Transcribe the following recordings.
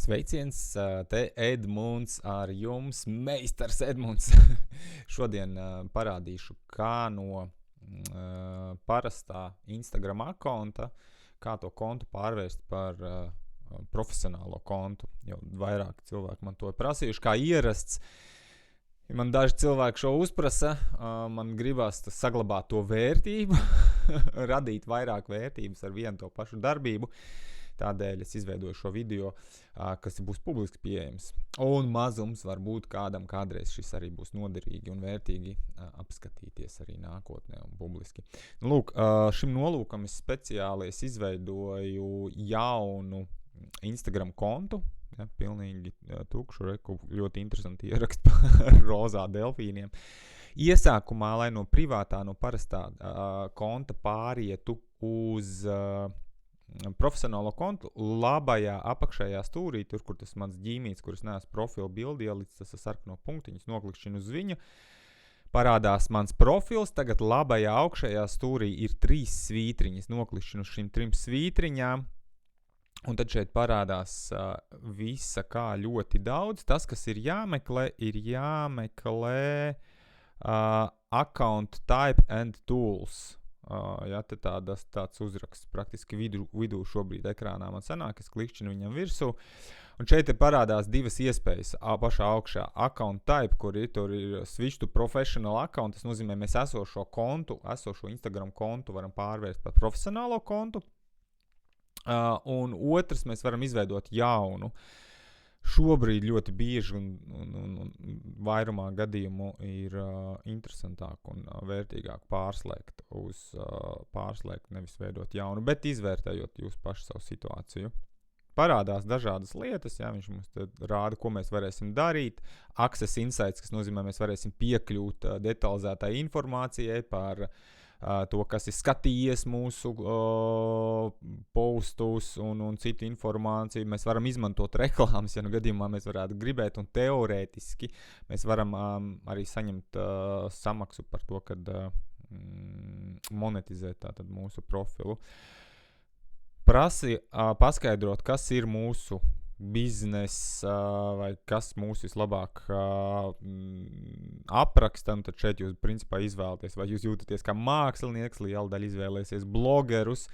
Sveiciens, te Edmunds ar jums, meistars Edmunds. Šodien parādīšu, kā no parastā Instagram akonta, kā to kontu pārvērst par profesionālo kontu. Jau vairāk cilvēki man to ir prasījuši, kā ierasts. Man daži cilvēki šo uzprasa, man gribas saglabāt to vērtību, radīt vairāk vērtības ar vienu to pašu darbību. Tādēļ es izveidoju šo video, kas būs publiski pieejams. Un mazums varbūt kādam kādreiz šis arī būs noderīgi un vērtīgi apskatīties arī nākotnē un publiski. Lūk, šim nolūkam es speciāli izveidoju jaunu Instagram kontu. Ja, pilnīgi tukšu, ļoti interesanti ierakst par rozā delfīniem. Iesākumā, lai no privātā, no parastā konta pārietu uz profesionālo kontu, labajā apakšējā stūrī, tur, kur tas mans ģīmīts, kuras neesmu profilu bildi ielicis, tas ar sarkano punktiņus, noklikšķinu uz viņu, parādās mans profils, tagad labajā augšējā stūrī ir 3 svītriņas, noklikšķinu uz šīm 3 svītriņām, un tad šeit parādās visa kā ļoti daudz. Tas, kas ir jāmeklē account type and tools. Ja, te tāds uzraksts praktiski vidū šobrīd ekrānā man sanāk, es klikšķinu viņam virsū, un šeit parādās 2 iespējas pašā augšā. Account type, kur tur ir switch to professional account, tas nozīmē, mēs esošo Instagram kontu varam pārvērst par profesionālo kontu, un otrs, mēs varam izveidot jaunu. Šobrīd ļoti bieži un vairumā gadījumu ir interesantāk un vērtīgāk pārslēgt, nevis veidot jaunu, bet izvērtējot jūs paši savu situāciju. Parādās dažādas lietas, ja, viņš mums rāda, ko mēs varēsim darīt. Access Insights, kas nozīmē, mēs varēsim piekļūt detalizētai informācijai par to, kas ir skatījies mūsu postus un citu informāciju. Mēs varam izmantot reklāmas, ja nu gadījumā mēs varētu gribēt, un teorētiski mēs varam arī saņemt samaksu par to, kad monetizēt tātad mūsu profilu. Paskaidrot, kas ir mūsu biznes vai kas mūs vislabāk aprakstam, tad šeit jūs principā izvēlaties, vai jūs jūtaties kā mākslinieks, liela daļa izvēlēsies blogerus,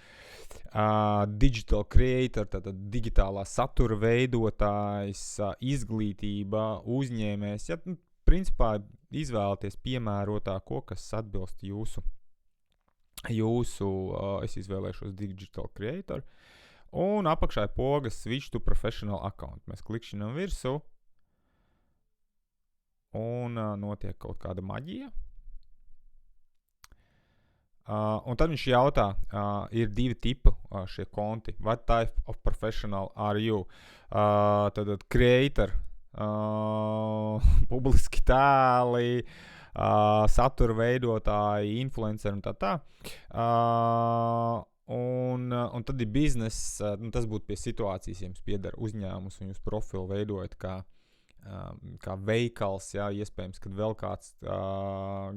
digital creator, tātad digitālā satura veidotājs, izglītība, uzņēmējs, ja, principā izvēlaties piemērotāko, kas atbilst jūsu, es izvēlēšos digital creator, un apakšā ir pogas switch to professional account. Mēs klikšķinām virsū, un notiek kaut kāda maģija. Un tad viņš jautā, ir 2 tipi šie konti. What type of professional are you? Tad creator, publiski tēli, satura veidotāji, influenceri un tā. Un tad ir biznes, tas būtu pie situācijas, ja jums pieder uzņēmums un jūs profilu veidojat kā veikals, jā, iespējams, kad vēl kāds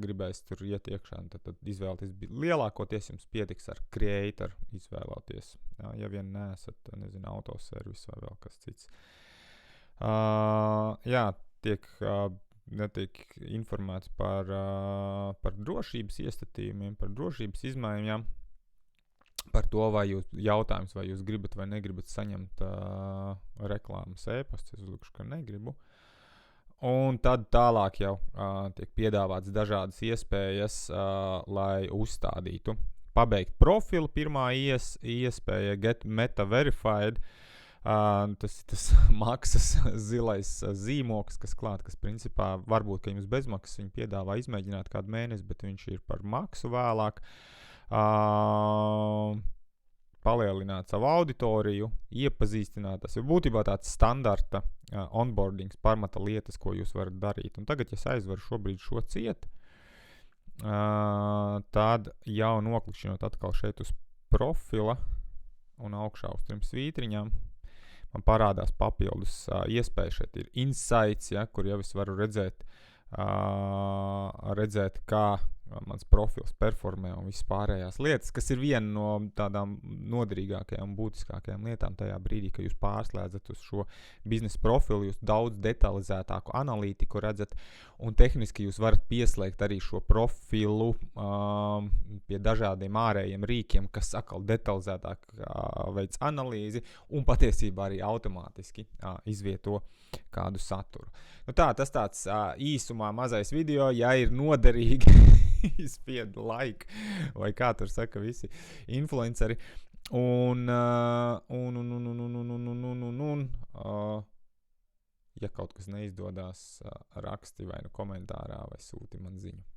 gribēs tur iet iekšā, tad izvēlēties, lielākoties jums pietiks ar creator izvēlēties, jā, ja vien neesat, autoservis vai vēl kas cits. Jā, netiek informēts par drošības iestatījumiem, par drošības izmaiņām, jā. Par to, vai jūs gribat vai negribat saņemt reklāmas e-pastu, es uzlikšu, ka negribu. Un tad tālāk jau tiek piedāvāts dažādas iespējas, lai uzstādītu. Pabeigt profilu, pirmā iespēja get meta verified, tas ir tas maksas zilais zīmoks, kas klāt, kas principā varbūt, ka jums bezmaksas viņi piedāvā izmēģināt kādu mēnesi, bet viņš ir par maksu vēlāk. Palielināt savu auditoriju, iepazīstināt, tas ir būtībā tāds standarta onboardings, pamata lietas, ko jūs varat darīt. Un tagad, ja es aizveru šobrīd šo ciet, tad jau noklikšķinot atkal šeit uz profila un augšā uz 3 svītriņām, man parādās papildus iespēja. Šeit ir insights, ja, kur jau es varu redzēt, kā mans profils performē un viss pārējās lietas, kas ir viena no tādām noderīgākajām un būtiskākajām lietām tajā brīdī, kad jūs pārslēdzat uz šo biznesa profilu, jūs daudz detalizētāku analītiku redzat, un tehniski jūs varat pieslēgt arī šo profilu pie dažādiem ārējiem rīkiem, kas atkal detalizētāk veic analīzi un patiesībā arī automātiski izvieto kādu saturu. Nu tā, tas tāds īsumā mazais video, ja ir noderīgi, izspied like, vai kā tur saka visi influenceri. Ja kaut kas neizdodas, raksti vai nu komentārā vai sūti man ziņu.